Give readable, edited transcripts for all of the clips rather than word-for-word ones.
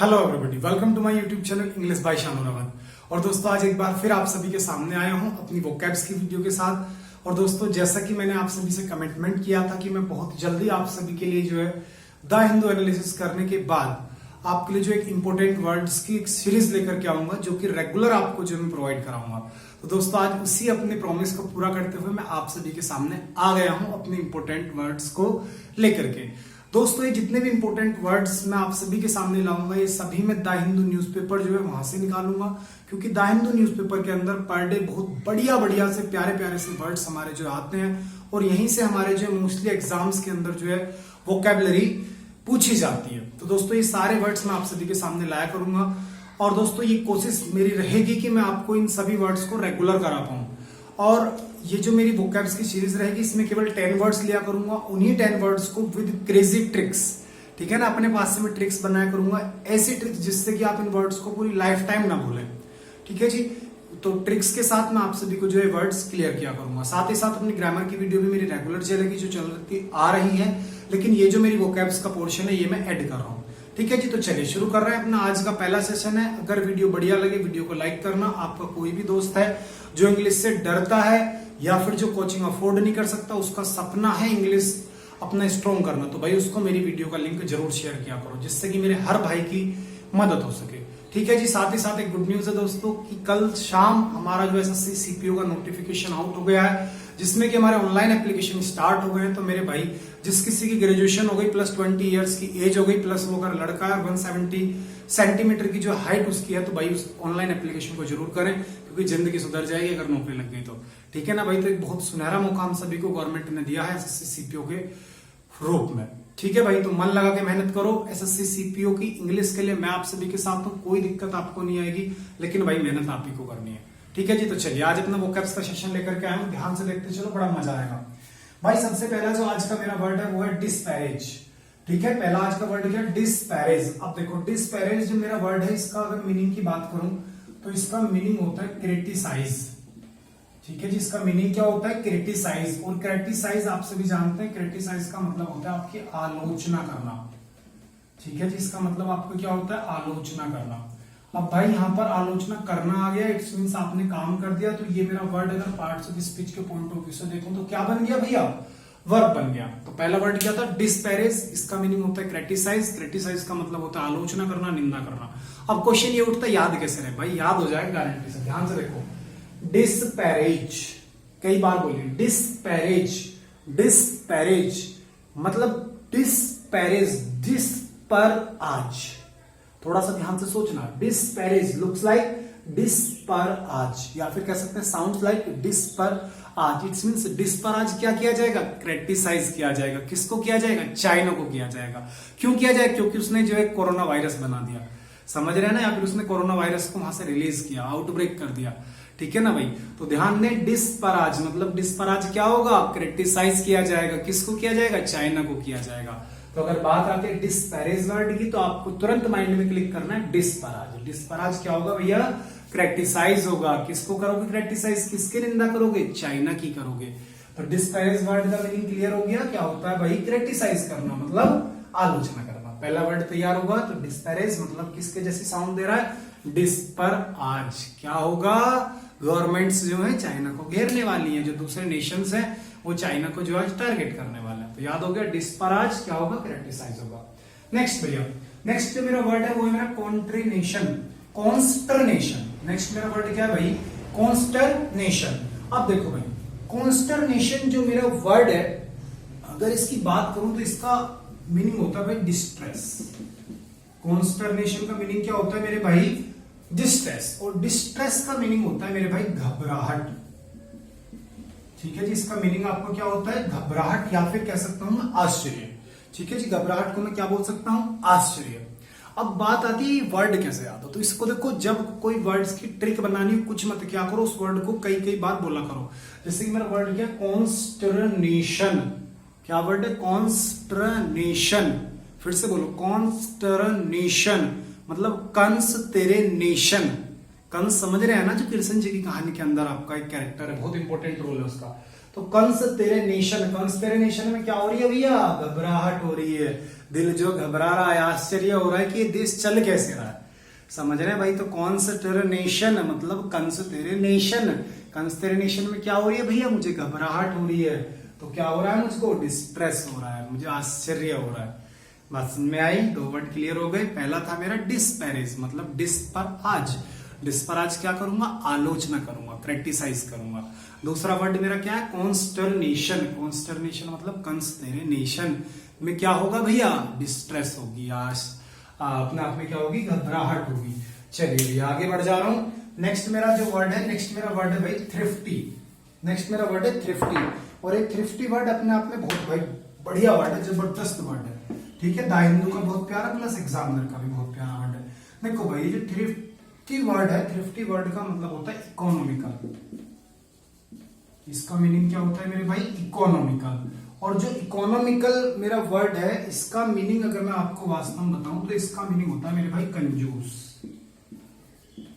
Hello everybody, welcome to my YouTube channel English by Shanu Rawat. और दोस्तों आज एक बार फिर आप सभी के सामने आया हूं अपनी वोकैब्स की वीडियो के साथ। और दोस्तों जैसा कि मैंने आप सभी से कमिटमेंट किया था कि मैं बहुत जल्दी आप सभी के लिए जो है द हिंदू एनालिसिस करने के बाद आपके लिए जो एक इंपॉर्टेंट वर्ड्स की एक सीरीज लेकर के आऊंगा जो कि रेगुलर आपको जो मैं प्रोवाइड कराऊंगा। तो दोस्तों आज उसी अपने प्रॉमिस को पूरा करते हुए मैं आप सभी के सामने आ गया हूं अपने इंपॉर्टेंट वर्ड्स को लेकर के। दोस्तों ये जितने भी इंपॉर्टेंट वर्ड्स मैं आप सभी के सामने लाऊंगा ये सभी मैं द हिंदू न्यूज़पेपर जो है वहां से निकालूंगा, क्योंकि द हिंदू न्यूज़पेपर के अंदर पर डे बहुत बढ़िया बढ़िया से प्यारे प्यारे से वर्ड्स हमारे जो आते हैं और यहीं से हमारे जो मोस्टली एग्जाम्स के अंदर जो है वोकैबुलरी पूछी जाती है। तो दोस्तों ये सारे वर्ड्स मैं आप सभी के सामने लाया करूंगा और दोस्तों ये कोशिश मेरी रहेगी कि मैं आपको इन सभी वर्ड्स को रेगुलर करा पाऊं। और ये जो मेरी वोकैब्स की सीरीज रहेगी इसमें केवल 10 वर्ड्स लिया करूंगा, उन्हीं 10 वर्ड्स को विद क्रेजी ट्रिक्स, ठीक है ना, अपने पास से मैं ट्रिक्स बनाया करूंगा, ऐसी ट्रिक्स जिससे कि आप इन वर्ड्स को पूरी लाइफ टाइम ना भूलें। ठीक है जी, तो ट्रिक्स के साथ मैं आप सभी को जो है वर्ड्स क्लियर किया करूंगा। साथ ही साथ अपनी ग्रामर की वीडियो भी मेरी रेगुलर चलेगी जो चलती आ रही है, लेकिन ये जो मेरी वोकैब्स का पोर्शन है ये मैं ऐड कर रहा हूँ। ठीक है जी, तो चलिए शुरू कर रहे हैं अपना आज का पहला सेशन है। अगर वीडियो बढ़िया लगे वीडियो को लाइक करना। आपका कोई भी दोस्त है जो इंग्लिश से डरता है या फिर जो कोचिंग अफोर्ड नहीं कर सकता, उसका सपना है इंग्लिश अपना स्ट्रॉन्ग करना, तो भाई उसको मेरी वीडियो का लिंक जरूर शेयर किया करो जिससे कि मेरे हर भाई की मदद हो सके। ठीक है जी, साथ ही साथ एक गुड न्यूज है दोस्तों कि कल शाम हमारा जो एसएससी सीपीओ का नोटिफिकेशन आउट हो गया है जिसमें कि हमारे ऑनलाइन एप्लीकेशन स्टार्ट हो गए हैं। तो मेरे भाई जिस किसी की ग्रेजुएशन हो गई प्लस 20 इयर्स की एज हो गई प्लस वो अगर लड़का है 170 सेंटीमीटर की जो हाइट उसकी है, तो भाई उस ऑनलाइन एप्लीकेशन को जरूर करें क्योंकि जिंदगी सुधर जाएगी अगर नौकरी लग गई तो। ठीक है ना भाई, तो एक बहुत सुनहरा मौका हम सभी को गवर्नमेंट ने दिया है एसएससी सीपीओ के रूप में। ठीक है भाई, तो मन लगा के मेहनत करो एसएससी सीपीओ की इंग्लिश के लिए। मैं आप सभी के साथ हूं, कोई दिक्कत आपको नहीं आएगी, लेकिन भाई मेहनत आप ही को करनी है। ठीक है जी, तो चलिए आज अपना वोकैब्स का सेशन लेकर के आया हूं, ध्यान से देखते चलो, बड़ा मजा आएगा। भाई सबसे पहला जो आज का मेरा वर्ड है वो है डिस्पैरेज। ठीक है, पहला आज का वर्ड क्या है? डिस्पैरेज। अब देखो डिस्पैरेज जो मेरा वर्ड है इसका अगर मीनिंग की बात करूं तो इसका मीनिंग होता है क्रिटिसाइज। ठीक है जी, इसका मीनिंग क्या होता है? क्रिटिसाइज। और क्रिटिसाइज आप सभी जानते हैं क्रिटिसाइज का मतलब होता है आपकी आलोचना करना। ठीक है जी, इसका मतलब आपको क्या होता है? आलोचना करना। अब भाई यहाँ पर आलोचना करना आ गया, इट्स मींस आपने काम कर दिया। तो ये मेरा वर्ड अगर पार्ट्स ऑफ स्पीच के पॉइंट ऑफ व्यू से देखूं तो क्या बन गया भैया? वर्ब बन गया। तो पहला वर्ड क्या था? डिस्पैरेज। इसका मीनिंग होता है क्रिटिसाइज। क्रिटिसाइज का मतलब होता है आलोचना करना, निंदा करना। अब क्वेश्चन ये उठता है याद कैसे रहे? भाई याद हो जाएगा गारंटी से, ध्यान से देखो। डिस्पैरेज, कई बार बोलिए डिस्पैरेज। डिस्पैरेज मतलब डिस्पैरेज, डिस पर आज। थोड़ा सा ध्यान से सोचना। डिस्पैरेज लुक्स लाइक डिस पर आज, या फिर कह सकते हैं साउंड्स लाइक डिस पर आज। इट्स मींस डिस पर आज क्या किया जाएगा? क्रिटिसाइज किया जाएगा। किसको किया जाएगा? चाइना को किया जाएगा। क्यों किया जाएगा? क्योंकि उसने जो है कोरोना वायरस बना दिया, समझ रहे हैं ना, या फिर उसने कोरोना वायरस को वहां से रिलीज किया, आउटब्रेक कर दिया। ठीक है ना भाई, तो ध्यान दें डिस पर आज मतलब डिस पर आज क्या होगा? क्रिटिसाइज किया जाएगा। किसको किया जाएगा? चाइना को किया जाएगा। तो अगर बात आती है डिस्पैरेज वर्ड की तो आपको तुरंत माइंड में क्लिक करना है डिस्पैराज। डिस्पैराज क्या होगा भैया? क्रिटिसाइज होगा। किसको करोगे क्रिटिसाइज? किसकी निंदा करोगे? चाइना की करोगे। तो डिस्पैरेज वर्ड का मीनिंग क्लियर हो गया। क्या होता है भाई? क्रिटिसाइज करना मतलब आलोचना करना। पहला वर्ड तैयार होगा तो डिस्पैरेज मतलब किसके जैसी साउंड दे रहा है? डिस पर आज। क्या होगा? गवर्नमेंट्स जो है चाइना को घेरने वाली है, जो दूसरे नेशंस हैं वो चाइना को जो आज टारगेट करने वाला है। तो याद हो गया डिस्पैराज क्या होगा? क्रिटिसाइज होगा। नेक्स्ट भैया, नेक्स्ट जो मेरा वर्ड है वो है मेरा कॉन्ट्रीनेशन, कॉन्स्टरनेशन। नेक्स्ट मेरा वर्ड क्या है भाई? कॉन्स्टरनेशन। अब देखो भाई कॉन्स्टरनेशन जो मेरा वर्ड है अगर इसकी बात करूं तो इसका मीनिंग होता है भाई डिस्ट्रेस। कॉन्स्टरनेशन का मीनिंग क्या होता है मेरे भाई? डिस्ट्रेस। और डिस्ट्रेस का मीनिंग होता है मेरे भाई घबराहट। ठीक है जी, इसका मीनिंग आपको क्या होता है? घबराहट, या फिर कह सकता हूं आश्चर्य। ठीक है जी, घबराहट को मैं क्या बोल सकता हूं? आश्चर्य। अब बात आती है वर्ड कैसे आता, तो इसको देखो जब कोई वर्ड्स की ट्रिक बनानी हो कुछ मत क्या करो, उस वर्ड को कई कई बार बोला करो। जैसे कि मेरा वर्ड क्या? कॉन्स्टरनेशन। क्या वर्ड है? कॉन्स्टरनेशन। फिर से बोलो कॉन्स्टरनेशन मतलब कंस तेरे नेशन। कंस समझ रहे हैं ना, जो कृष्ण जी की कहानी के अंदर आपका एक कैरेक्टर है, बहुत इंपॉर्टेंट रोल है उसका। तो कंसटेरेनेशन में क्या हो रही है भैया, घबराहट हो रही है, दिल जो घबरा रहा है, आश्चर्य हो रहा है कि ये देश चल कैसे रहा है, समझ रहे हैं भाई। तो कंसटेरेनेशन मतलब कंसटेरेनेशन में क्या हो रही है भैया, मुझे घबराहट हो रही है, तो क्या हो रहा है, मुझको डिस्ट्रेस हो रहा है, मुझे आश्चर्य हो रहा है। बात समझ में आई, दो वर्ड क्लियर हो गए। पहला था मेरा डिस्पैरेज मतलब डिस पर आज क्या करूंगा, आलोचना करूंगा, क्रिटिसाइज करूंगा। दूसरा वर्ड मेरा क्या है, कॉन्स्टर्नेशन मतलब कंसटेरेनेशन में क्या होगा भैया, डिस्ट्रेस होगी, अपने आप में क्या होगी, घबराहट होगी। चलिए भैया आगे बढ़ जा रहा हूं। नेक्स्ट मेरा वर्ड है भाई थ्रिफ्टी। और एक थ्रिफ्टी वर्ड अपने आप में बहुत भाई बढ़िया वर्ड है, जबरदस्त वर्ड है, ठीक है। द हिंदू का बहुत प्यारा प्लस एग्जामिनर का भी बहुत प्यारा वर्ड है। देखो भाई जो थ्रिफ्टी वर्ड का मतलब होता है इकोनॉमिकल। इसका मीनिंग क्या होता है मेरे भाई, इकोनॉमिकल। और जो इकोनॉमिकल मेरा वर्ड है, इसका मीनिंग अगर मैं आपको वास्तव में बताऊं तो इसका मीनिंग होता है मेरे भाई कंजूस।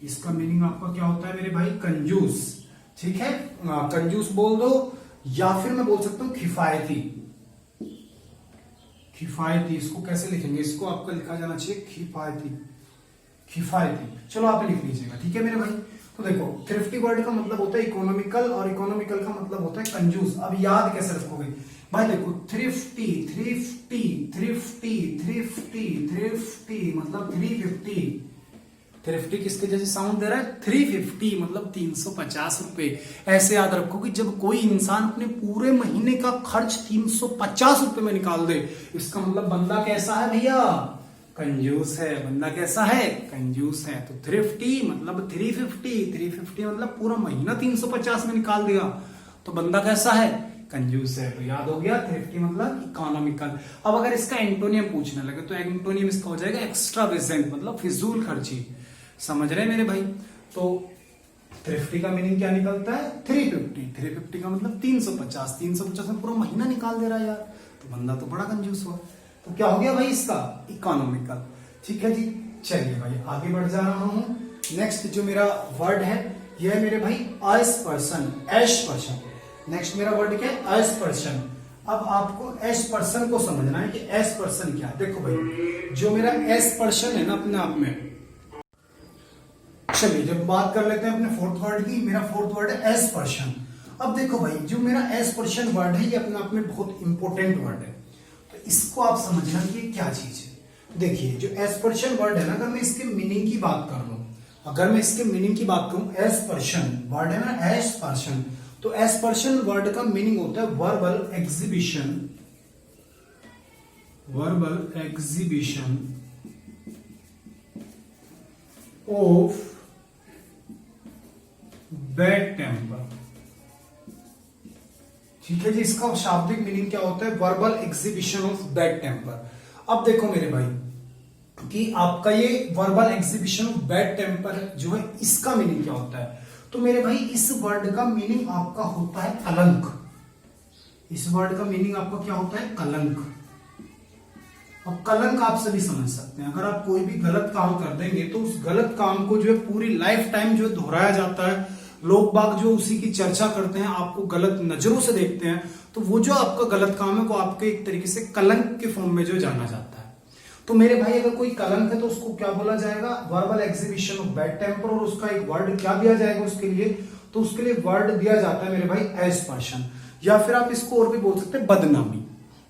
इसका मीनिंग आपका क्या होता है मेरे भाई, कंजूस, ठीक है। कंजूस बोल दो, या फिर मैं बोल सकता हूं किफायती। इसको कैसे लिखेंगे, इसको आपका लिखा जाना चाहिए किफायती। चलो आप लिख लीजिएगा, ठीक है मेरे भाई। तो देखो थ्रिफ्टी वर्ड का मतलब होता है इकोनॉमिकल और इकोनॉमिकल का मतलब होता है कंजूस। अब याद कैसे रखोगे भाई, देखो थ्रिफ्टी मतलब 350। थ्रिफ्टी किसके जैसे साउंड दे रहा है, 350 मतलब 350 रुपए। ऐसे याद रखो कि जब कोई इंसान अपने पूरे महीने का खर्च 350 रुपए में निकाल दे, इसका मतलब बंदा कैसा है भैया, कंजूस है। बंदा कैसा है, कंजूस है। तो थ्रिफ्टी मतलब 350 मतलब पूरा महीना 350 में निकाल दिया, तो बंदा कैसा है, कंजूस है। तो याद हो गया, थ्रिफ्टी मतलब इकोनॉमिकल। अब अगर इसका एंटोनियम पूछने लगे तो एंटोनियम इसका हो जाएगा एक्स्ट्रावेजेंट मतलब फिजूल खर्ची। समझ रहे हैं मेरे भाई। तो थ्रिफ्टी का मीनिंग क्या निकलता है, 350 का मतलब 350 में पूरा महीना निकाल दे रहा है यार, तो बंदा तो बड़ा कंजूस हुआ। तो क्या हो गया भाई इसका, इकोनॉमिकल, ठीक है जी। चलिए भाई आगे बढ़ जा रहा हूं। नेक्स्ट जो मेरा वर्ड है यह है मेरे भाई अस्पर्शन। नेक्स्ट मेरा वर्ड क्या है, अस्पर्शन। अब आपको अस्पर्शन को समझना है कि अस्पर्शन क्या है। देखो भाई जो मेरा अस्पर्शन है ना अपने आप में, चलिए जब बात कर लेते हैं अपने फोर्थ वर्ड की। मेरा फोर्थ वर्ड है अस्पर्शन। अब देखो भाई जो मेरा अस्पर्शन वर्ड है ये अपने आप में बहुत इंपॉर्टेंट वर्ड है, तो इसको आप समझना कि ये क्या चीज है। देखिए जो अस्पर्शन वर्ड है ना, अगर मैं इसके मीनिंग की बात कर लूं, अस्पर्शन वर्ड है ना, अस्पर्शन, तो अस्पर्शन वर्ड का मीनिंग होता है verbal exhibition of bad temper, ठीक है जी। इसका शाब्दिक मीनिंग क्या होता है, verbal exhibition of bad temper. अब देखो मेरे भाई कि आपका ये verbal exhibition of bad temper जो है, इसका मीनिंग क्या होता है। तो मेरे भाई इस वर्ड का मीनिंग आपका होता है कलंक। इस वर्ड का मीनिंग आपका क्या होता है, कलंक। अब कलंक आप सभी समझ सकते हैं, अगर आप कोई भी गलत काम कर देंगे तो उस गलत काम को जो है पूरी लाइफ टाइम जो है दोहराया जाता है, लोग बाग जो उसी की चर्चा करते हैं, आपको गलत नजरों से देखते हैं, तो वो जो आपका गलत काम है वो आपके एक तरीके से कलंक के फॉर्म में जो जाना जाता है। तो मेरे भाई अगर कोई कलंक है तो उसको क्या बोला जाएगा, verbal exhibition of bad temper. और उसका एक वर्ड क्या दिया जाएगा उसके लिए, तो उसके लिए वर्ड दिया जाता है मेरे भाई अस्पर्शन, या फिर आप इसको और भी बोल सकते हैं बदनामी,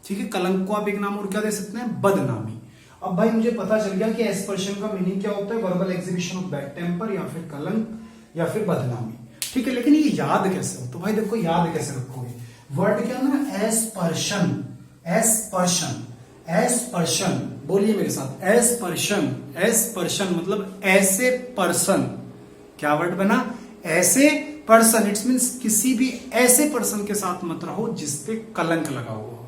ठीक है। कलंक को आप एक नाम और क्या दे सकते हैं, बदनामी। अब भाई मुझे पता चल गया कि अस्पर्शन का मीनिंग क्या होता है, verbal exhibition of bad temper या फिर कलंक या फिर बदनामी, ठीक है। लेकिन ये याद कैसे हो, तो भाई देखो याद कैसे रखोगे, वर्ड क्या है ना, अस्पर्शन, बोलिए मेरे साथ, अस्पर्शन मतलब ऐसे पर्सन। क्या वर्ड बना, ऐसे पर्सन। इट्स मीन्स किसी भी ऐसे पर्सन के साथ मत रहो जिसपे कलंक लगा हुआ हो।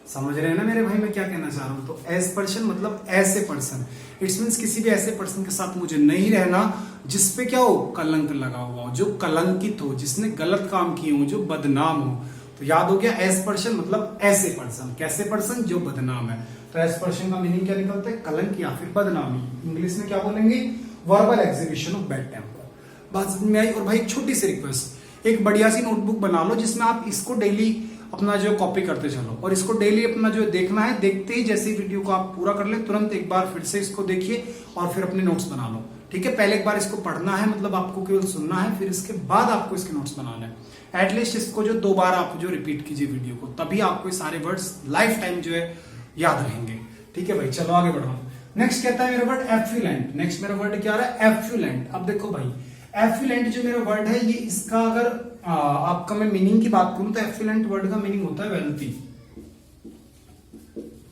समझ रहे हैं ना मेरे भाई मैं क्या कहना चाह रहा हूं। तो अस्पर्शन मतलब ऐसे पर्सन, इट्स मीन्स किसी भी ऐसे पर्सन के साथ मुझे नहीं रहना जिसपे क्या हो, कलंक लगा हुआ हो, जो कलंकित हो, जिसने गलत काम किए हो, जो बदनाम हो। तो याद हो गया अस्पर्शन मतलब ऐसे पर्सन। कैसे पर्सन, जो बदनाम है। तो अस्पर्शन का मीनिंग क्या निकलता है, कलंक या फिर बदनामी। इंग्लिश में क्या बोलेंगे, verbal exhibition of bad temper. बात समझ में आई। और भाई एक छोटी सी रिक्वेस्ट, एक बढ़िया सी नोटबुक बना लो जिसमें आप इसको डेली अपना जो कॉपी करते चलो, और इसको डेली अपना जो देखना है, देखते ही जैसे वीडियो को आप पूरा कर ले तुरंत एक बार फिर से इसको देखिए और फिर अपने नोट्स बना लो। ठीक है, पहले एक बार इसको पढ़ना है, मतलब आपको केवल सुनना है, फिर इसके बाद आपको इसके नोट्स बनाना है। एटलीस्ट इसको जो 2 बार आप जो रिपीट कीजिए वीडियो को, तभी आपको ये सारे वर्ड्स लाइफ टाइम जो है याद रहेंगे। ठीक है भाई, चलो आगे बढ़ रहा हूं। नेक्स्ट कहता है मेरा वर्ड एफ्लुएंट। नेक्स्ट मेरा वर्ड क्या आ रहा है? एफ्लुएंट। अब देखो भाई, एफ्लुएंट जो मेरा वर्ड है, ये इसका अगर आपका मैं मीनिंग की बात करूं तो एफ्लुएंट वर्ड का मीनिंग होता है वेल्थी।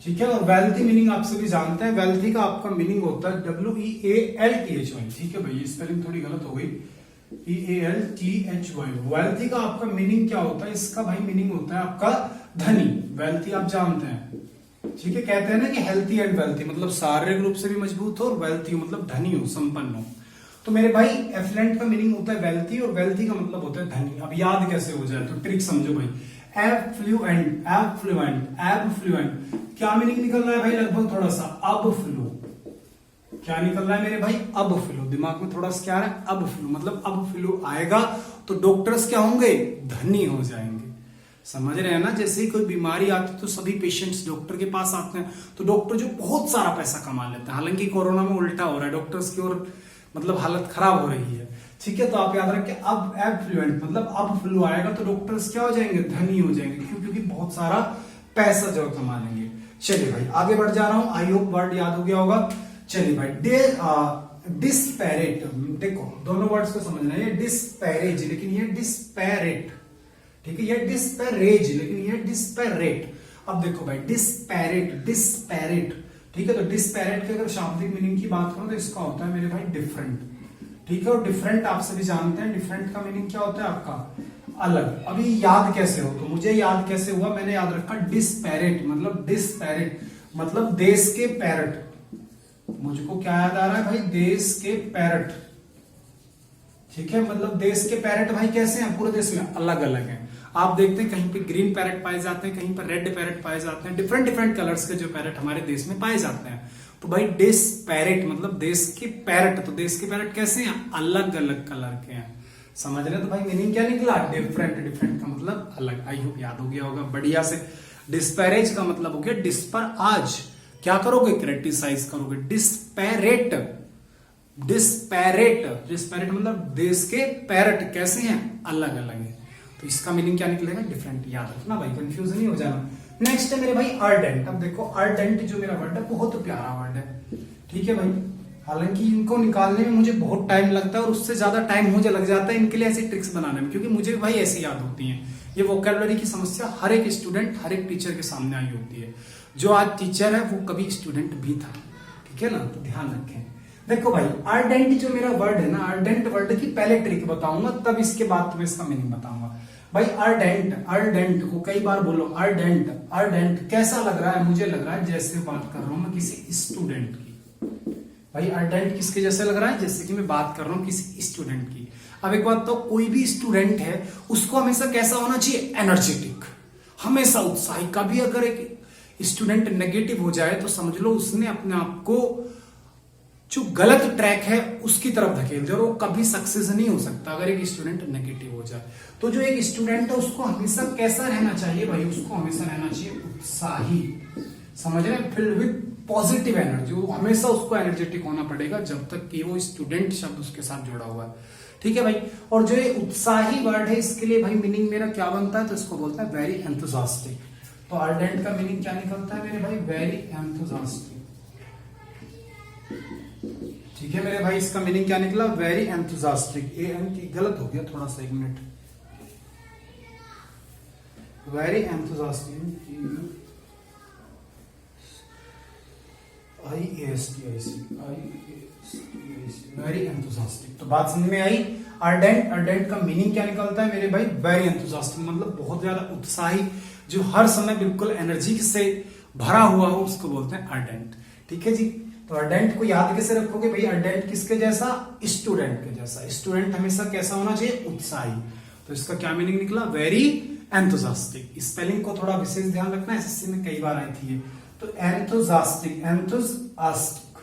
ठीक है, और वेल्थी मीनिंग आप सभी जानते हैं। वेल्थी का आपका मीनिंग होता है WEALTHY। ठीक है भाई, स्पेलिंग थोड़ी गलत हो गई, EALTHY। वेल्थी का आपका मीनिंग क्या होता है? इसका भाई मीनिंग होता है आपका धनी। वेल्थी आप जानते हैं। ठीक है, कहते हैं ना कि हेल्थी एंड वेल्थी, मतलब शारीरिक रूप से भी मजबूत हो, और वेल्थी हो मतलब धनी हो, संपन्न हो। तो मेरे भाई एफ्लुएंट का मीनिंग होता है वेल्थी, और वेल्थी का मतलब होता है धनी। अब याद कैसे हो जाए तो ट्रिक समझो भाई। एफ्लुएंट, एफ्लुएंट, एफ्लुएंट, क्या मीनिंग निकल रहा है भाई? लगभग थोड़ा सा अब फ्लो। क्या निकल रहा है मेरे भाई? अब फ्लो। दिमाग में थोड़ा सा क्या आ रहा है? अब फ्लो, मतलब अब फ्लो आएगा तो डॉक्टर्स क्या होंगे? धनी हो जाएंगे। समझ रहे हैं ना? जैसे ही कोई बीमारी आती है तो सभी पेशेंट्स डॉक्टर के पास आते हैं, तो डॉक्टर जो बहुत सारा पैसा कमा लेते हैं। हालांकि कोरोना में उल्टा हो रहा है, डॉक्टर्स की ओर मतलब हालत खराब हो रही है। ठीक है, तो आप याद रखें, अब एफ्लुएंट मतलब अब फ्लो आएगा तो डॉक्टर्स क्या हो जाएंगे? धनी हो जाएंगे। क्यों? क्योंकि बहुत सारा पैसा जो कमा लेंगे। चलिए भाई आगे बढ़ जा रहा हूं, आई होप वर्ड याद हो गया होगा। चलिए भाई, डिस्पैरेट। देखो दोनों वर्ड्स को समझना है, ये डिस्पैरेज लेकिन ये डिस्पैरेट। ठीक है, ये डिस्पैरेज लेकिन ये डिस्पैरेट। अब देखो भाई, डिस्पैरेट, डिस्पैरेट। ठीक है, तो डिस्पैरेट की अगर शाब्दिक मीनिंग की बात करूं तो इसका होता है मेरे भाई डिफरेंट। ठीक है, और डिफरेंट आप सभी जानते हैं, डिफरेंट का मीनिंग क्या होता है आपका? अलग। अभी याद कैसे हो? तो मुझे याद कैसे हुआ, मैंने याद रखा डिस्पैरेट मतलब डिस्पैरेट मतलब देश के पैरट। मुझको क्या याद आ रहा है भाई? देश के पैरट। ठीक है, मतलब देश के पैरट भाई कैसे हैं? पूरे देश में अलग अलग हैं। आप देखते हैं कहीं पे ग्रीन पैरट पाए जाते हैं, कहीं पर रेड पैरट पाए जाते हैं, डिफरेंट डिफरेंट कलर्स के जो पैरट हमारे देश में पाए जाते हैं। तो भाई डिस्पैरेट मतलब देश के पैरट। तो देश के पैरट कैसे हैं? अलग अलग कलर के हैं। समझ रहे? तो भाई मीनिंग क्या निकला? डिफरेंट। डिफरेंट का मतलब अलग। आई होप याद हो गया होगा बढ़िया से। डिस्पैरेज का मतलब हो गया डिस्पर आज, क्या करोगे? क्रिटिसाइज करोगे। डिस्पैरेट, डिस्पैरेट, डिस्पैरेट मतलब देश के पैरट कैसे हैं? अलग अलग है। तो इसका मीनिंग क्या निकलेगा? डिफरेंट। याद रखना भाई, कंफ्यूज नहीं हो जाना। नेक्स्ट है मेरे भाई अर्डेंट। अब देखो अर्डेंट जो मेरा वर्ड है बहुत प्यारा वर्ड है। ठीक है भाई, हालांकि इनको निकालने में मुझे बहुत टाइम लगता है, और उससे ज्यादा टाइम मुझे लग जाता है इनके लिए ऐसी ट्रिक्स बनाने में, क्योंकि मुझे भाई ऐसी याद होती है। ये वोकैबुलरी की समस्या हर एक स्टूडेंट, हर एक टीचर के सामने आई होती है। जो आज टीचर है वो कभी स्टूडेंट भी था। ठीक है ना, तो ध्यान रखें। देखो भाई, अर्डेंट जो मेरा वर्ड है ना, अर्डेंट वर्ड की पहले ट्रिक बताऊंगा, तब इसके बाद तुम्हें इसका मीनिंग बताऊंगा। भाई अर्डेंट, अर्डेंट को कई बार बोलो, अर्डेंट, अर्डेंट कैसा लग रहा है? मुझे लग रहा है जैसे बात कर रहा हूं मैं किसी स्टूडेंट की। भाई अर्डेंट किसके जैसे लग रहा है? जैसे कि मैं बात कर रहा हूं किसी स्टूडेंट की। अब एक बात तो, कोई भी स्टूडेंट है उसको हमेशा कैसा होना चाहिए? एनर्जेटिक, हमेशा उत्साही। कभी अगर एक स्टूडेंट नेगेटिव हो जाए तो समझ लो उसने अपने आप को जो गलत ट्रैक है उसकी तरफ धकेल दिया, और वो कभी सक्सेस नहीं हो सकता अगर एक स्टूडेंट नेगेटिव हो जाए। तो जो एक स्टूडेंट है उसको हमेशा कैसा रहना चाहिए भाई? उसको हमेशा रहना चाहिए उत्साही। समझ रहे हैं? Filled with positive energy. हमेशा उसको एनर्जेटिक होना पड़ेगा जब तक कि वो स्टूडेंट शब्द उसके साथ जुड़ा हुआ है। ठीक है भाई, और जो ये उत्साही वर्ड है इसके लिए भाई मीनिंग मेरा क्या बनता है? तो इसको बोलता है वेरी एंथुसियास्टिक। तो अर्डेंट का मीनिंग क्या निकलता है मेरे भाई? Very enthusiastic. ठीक है मेरे भाई, इसका मीनिंग क्या निकला? Very enthusiastic. एन की गलत हो गया थोड़ा सा, एक minute. Very enthusiastic, very enthusiastic. तो बात समझ में आई? अर्डेंट, अर्डेंट का मीनिंग क्या निकलता है मेरे भाई? वेरी एंथुसियास्टिक मतलब बहुत ज्यादा उत्साही, जो हर समय बिल्कुल एनर्जी से भरा हुआ हो, उसको बोलते हैं अर्डेंट। ठीक है जी, तो अर्डेंट को याद कैसे रखोगे भाई? अर्डेंट किसके जैसा? स्टूडेंट के जैसा। स्टूडेंट हमेशा कैसा होना चाहिए? उत्साही। तो इसका क्या मीनिंग निकला? Very enthusiastic. स्पेलिंग को थोड़ा विशेष ध्यान रखना, एसएससी में कई बार आई थी ये। तो एंथुसियास्टिक, एंथुसियास्टिक।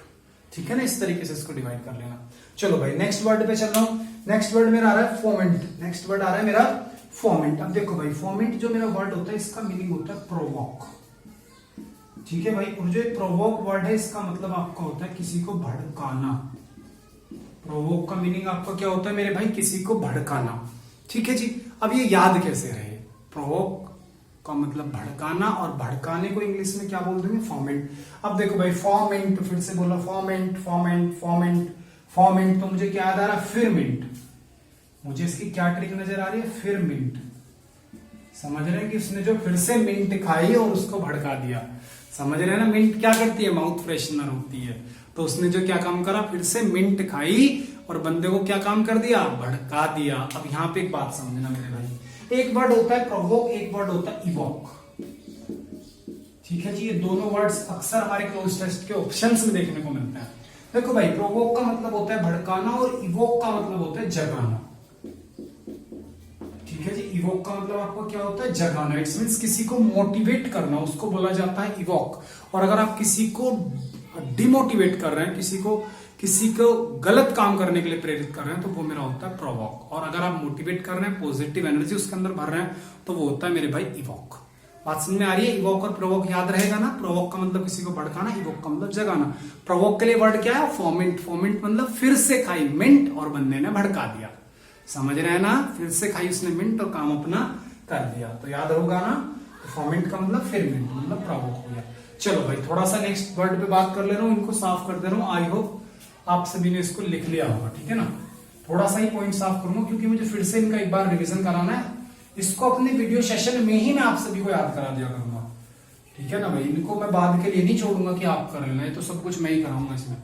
ठीक है ना, इस तरीके से इसको डिवाइड कर लेना। चलो भाई नेक्स्ट वर्ड पे चल रहा हूं। नेक्स्ट वर्ड मेरा आ रहा है फोमेंट। नेक्स्ट वर्ड आ रहा है मेरा फोमेंट। अब देखो भाई, फोमेंट जो मेरा वर्ड होता है इसका मीनिंग होता है प्रोवोक। ठीक है भाई, और जो प्रोवोक वर्ड है इसका मतलब आपका होता है किसी को भड़काना। प्रोवोक का मीनिंग आपका क्या होता है मेरे भाई, किसी को भड़काना। ठीक है जी, अब ये याद कैसे रहे, प्रोवोक का मतलब भड़काना और भड़काने को इंग्लिश में क्या बोल देंगे, फॉर्मेंट। अब देखो भाई, फॉर्मेंट, फिर से बोला फॉर्मेंट फॉर्मेंट फॉर्मेंट फॉर्मेंट, तो मुझे क्या याद आ रहा है, फिरमिंट। मुझे इसकी क्या ट्रिक नजर आ रही है, फिरमिंट। समझ रहे हैं कि उसने जो फिर से मिंट खाई और उसको भड़का दिया। समझ रहे हैं ना, मिंट क्या करती है, माउथ फ्रेशनर होती है। तो उसने जो क्या काम करा, फिर से मिंट खाई और बंदे को क्या काम कर दिया, भड़का दिया। अब यहाँ पे एक बात समझना मेरे भाई, एक वर्ड होता है प्रोवोक, एक वर्ड होता है इवोक। ठीक है जी, ये दोनों वर्ड्स अक्सर हमारे क्लोज टेस्ट के ऑप्शंस में देखने को मिलते हैं। देखो भाई, प्रोवोक का मतलब होता है भड़काना और इवोक का मतलब होता है जगाना। ठीक है जी, इवोक का मतलब आपको क्या होता है, जगाना। इट्स मींस किसी को मोटिवेट करना, उसको बोला जाता है इवोक। और अगर आप किसी को डिमोटिवेट कर रहे हैं, किसी को गलत काम करने के लिए प्रेरित कर रहे हैं, तो वो मेरा होता है प्रोवोक। और अगर आप मोटिवेट कर रहे हैं, पॉजिटिव एनर्जी उसके अंदर भर रहे हैं, तो वो होता है मेरे भाई इवोक। बात समझ में आ रही है, इवोक और प्रोवोक याद रहेगा ना। प्रोवोक का मतलब किसी को भड़काना, इवोक का मतलब जगाना। प्रोवोक के लिए वर्ड क्या है, फोमेंट। फोमेंट मतलब फिर से खाई मिंट और बंदे ने भड़का दिया। समझ रहे हैं ना, फिर से खाई उसने मिंट और काम अपना कर दिया, तो याद होगा ना। फोमेंट का मतलब फिर मिंट मतलब प्रोवोक हो गया। चलो भाई, थोड़ा सा नेक्स्ट वर्ड पे बात कर ले रहा हूँ, इनको साफ कर दे रहा हूँ। आई होप आप सभी ने इसको लिख लिया होगा, ठीक है ना। थोड़ा सा ही पॉइंट साफ करूंगा क्योंकि मुझे फिर से इनका एक बार रिवीजन कराना है। इसको अपने वीडियो सेशन में ही मैं आप सभी को याद करा दिया करूंगा, ठीक है ना भाई। इनको मैं बाद के लिए नहीं छोड़ूंगा कि आप कर लेना, तो सब कुछ मैं ही कराऊंगा इसमें।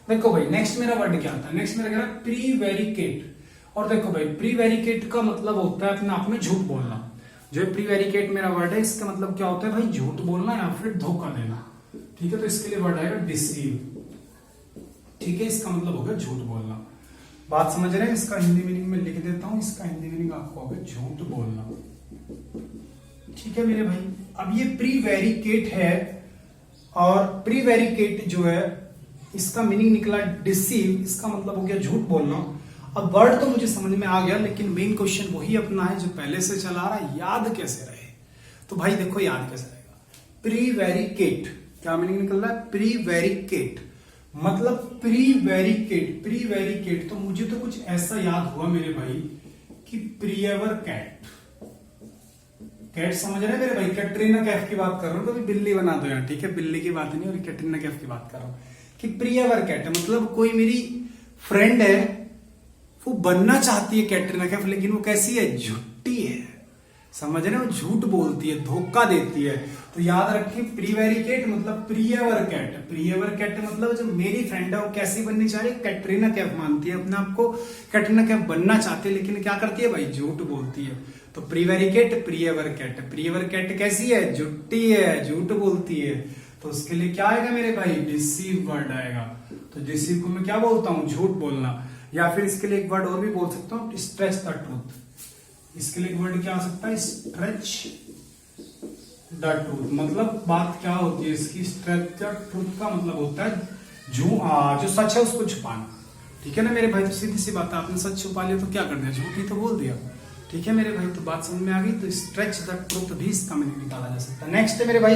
देखो भाई, नेक्स्ट मेरा वर्ड क्या आता है, नेक्स्ट मेरा क्या है, प्रीवेरिकेट। और देखो भाई, प्रीवेरिकेट का मतलब होता है अपने आप में झूठ बोलना। जो प्रीवेरिकेट मेरा वर्ड है, इसका मतलब क्या होता है भाई, झूठ बोलना या फिर धोखा देना। ठीक है, तो इसके लिए वर्ड आएगा डिसीव। ठीक है, इसका मतलब होगा झूठ बोलना। बात समझ रहे हैं, इसका हिंदी मीनिंग में लिख देता हूं। इसका हिंदी मीनिंग आपको होगा झूठ बोलना। ठीक है मेरे भाई, अब ये प्रीवेरिकेट है और प्रीवेरिकेट जो है इसका मीनिंग निकला डिसीव। इसका मतलब हो गया झूठ बोलना। अब वर्ड तो मुझे समझ में आ गया, लेकिन मेन क्वेश्चन वही अपना है जो पहले से चला रहा है, याद कैसे रहे। तो भाई देखो, याद कैसे रहेगा, प्रीवेरिकेट क्या मीनिंग निकल रहा है, प्रीवेरिकेट मतलब प्रीवेरिकेट। प्रीवेरिकेट तो मुझे तो कुछ ऐसा याद हुआ मेरे भाई कि प्रियवर कैट। कैट समझ रहे हैं मेरे भाई, कैटरीना कैफ की बात कर रहा हूं, तो भी बिल्ली बना दो यार, ठीक है। बिल्ली की बात नहीं, और कैटरीना कैफ की बात कर रहा हूं कि प्रियवर कैट मतलब कोई मेरी फ्रेंड है, वो बनना चाहती है कैटरीना कैफ, लेकिन वो कैसी है, झूठी है। समझ रहे हो, झूठ बोलती है, धोखा देती है। तो याद रखिए, प्रीवेरिकेट मतलब प्रियवर कैट। प्रियवर कैट मतलब जो मेरी फ्रेंड है वो कैसी बननी चाह रही है, कैटरीना कैफ मानती है अपने आप को, कैटरीना कैफ बनना चाहती है, लेकिन क्या करती है भाई, झूठ बोलती है। तो प्रीवेरिकेट प्रियवर कैट। प्रियवर कैट कैसी है, झूठी है, झूठ बोलती है। तो उसके लिए क्या आएगा मेरे भाई, डिसीव वर्ड आएगा। तो डिसीव को मैं क्या बोलता हूं, झूठ बोलना। या फिर इसके लिए एक वर्ड और भी बोल सकता हूं, स्ट्रेच द ट्रूथ। इसके लिए एक वर्ड क्या आ सकता है, स्ट्रेच द ट्रूथ। मतलब बात क्या होती है इसकी, स्ट्रेच द ट्रूथ का मतलब होता है जो सच है उसको छुपाना। ठीक है ना मेरे भाई, तो सीधी सी बात है, आपने सच छुपा लिया तो क्या कर दिया, झूठ ही तो बोल दिया। ठीक है मेरे भाई, तो बात समझ में आ गई। तो स्ट्रेच द ट्रूथ भी इसका मीनिंग निकाला जा सकता है। नेक्स्ट है मेरे भाई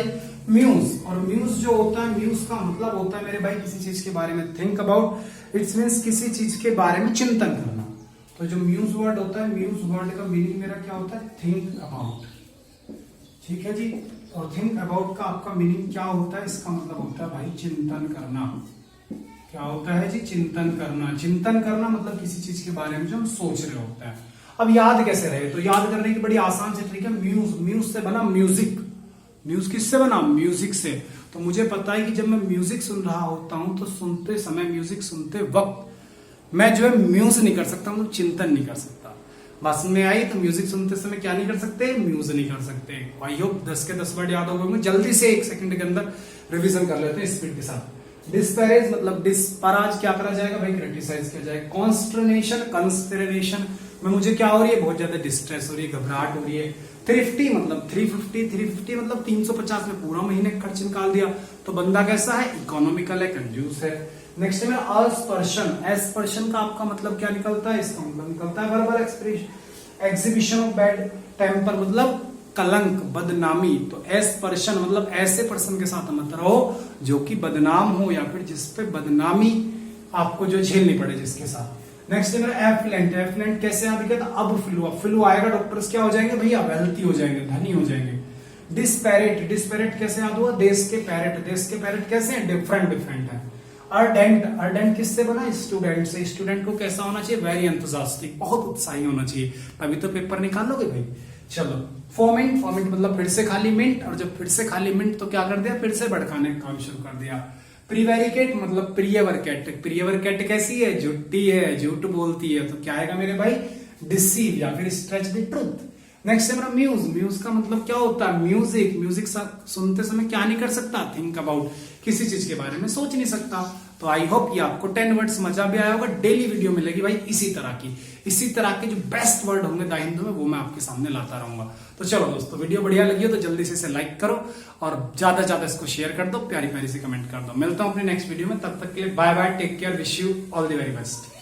म्यूज। और म्यूज जो होता है, म्यूज का मतलब होता है मेरे भाई किसी चीज के बारे में थिंक अबाउट। इट्स मीन्स किसी चीज के बारे में चिंतन करना। तो जो म्यूज वर्ड होता है, म्यूज वर्ड का मीनिंग मेरा क्या होता है, थिंक अबाउट। ठीक है जी, और थिंक अबाउट का आपका मीनिंग क्या होता है, इसका मतलब होता है भाई चिंतन करना। क्या होता है जी, चिंतन करना। चिंतन करना मतलब किसी चीज के बारे में जो हम सोच रहे होते हैं। अब याद कैसे रहे, तो याद करने की बड़ी आसान से ट्रिक है, म्यूज। म्यूज से बना म्यूजिक। म्यूज किससे बना, म्यूजिक से। तो मुझे पता है कि जब मैं म्यूजिक सुन रहा होता हूं तो सुनते समय, म्यूजिक सुनते वक्त मैं जो है म्यूज नहीं कर सकता, मतलब चिंतन नहीं कर सकता। बात में आई, तो म्यूजिक सुनते समय क्या नहीं कर सकते, म्यूज नहीं कर सकते। आई होप 10 के 10 वर्ड याद हो गए। जल्दी से 1 सेकंड के अंदर रिवीजन कर लेते हैं स्पीड के साथ। डिस्पैरेज मतलब डिस्पराज क्या करा जाएगा भाई, क्रिटिसाइज किया जाएगा। कॉन्स्टर्नेशन, कंस्टरेशन में मुझे क्या हो रही है, बहुत ज्यादा डिस्ट्रेस हो रही है, घबराहट हो रही है। थ्रिफ्टी मतलब 350 मतलब 350 में पूरा महीने खर्च निकाल दिया, तो बंदा कैसा है, इकोनॉमिकल है, कंजूस है। नेक्स्ट है मेरा अस्पर्शन। अस्पर्शन का आपका मतलब क्या निकलता है? इसका मतलब निकलता है verbal expression exhibition of bad temper, मतलब कलंक, बदनामी। तो अस्पर्शन मतलब ऐसे पर्सन के साथ मत रहो जो कि बदनाम हो या फिर जिस पे बदनामी आपको जो झेलनी पड़े जिसके साथ। नेक्स्ट है मेरा एफ्लुएंट। एफ्लुएंट कैसे यहाँ दिखा था? अब फ्लू आएगा, डॉक्टर्स क्या हो जाएंगे भैया? वेल्थी हो जाएंगे, धनी हो जाएंगे। डिस्पैरेट। डिस्पैरेट कैसे याद हुआ? देश के पैरेट। देश के पैरेट कैसे हैं? डिफरेंट डिफरेंट है। अर्डेंट। अर्डेंट किससे बना? स्टूडेंट से। स्टूडेंट को कैसा होना चाहिए? वेरी एंथुसियास्टिक, बहुत उत्साही होना चाहिए, तभी तो पेपर निकालोगे भाई। चलो फोमेंट। फोमेंट मतलब फिर से खाली मिंट, और जब फिर से खाली मिंट तो क्या कर दिया? फिर से भड़काने का काम शुरू कर दिया। प्रीवेरिकेट मतलब प्रियवर कैट। प्रियवर कैट कैसी है? झुट्टी है, झूठ बोलती है, तो क्या आएगा मेरे भाई? डिसीव या फिर स्ट्रेच द ट्रूथ। नेक्स्ट है मेरा म्यूज। म्यूज का मतलब क्या होता है? म्यूजिक। म्यूजिक सुनते समय क्या नहीं कर सकता? थिंक अबाउट, किसी चीज के बारे में सोच नहीं सकता। तो आई होप ये आपको 10 वर्ड्स मजा भी आया होगा। डेली वीडियो मिलेगी भाई इसी तरह के जो बेस्ट वर्ड होंगे द हिंदू में, वो मैं आपके सामने लाता रहूंगा। तो चलो दोस्तों, वीडियो बढ़िया लगी हो तो जल्दी से इसे लाइक करो और ज्यादा ज्यादा इसको शेयर कर दो, प्यारी प्यारी से कमेंट कर दो। मिलता हूं अपने नेक्स्ट वीडियो में, तब तक के लिए bye bye, take care, wish you all the very best.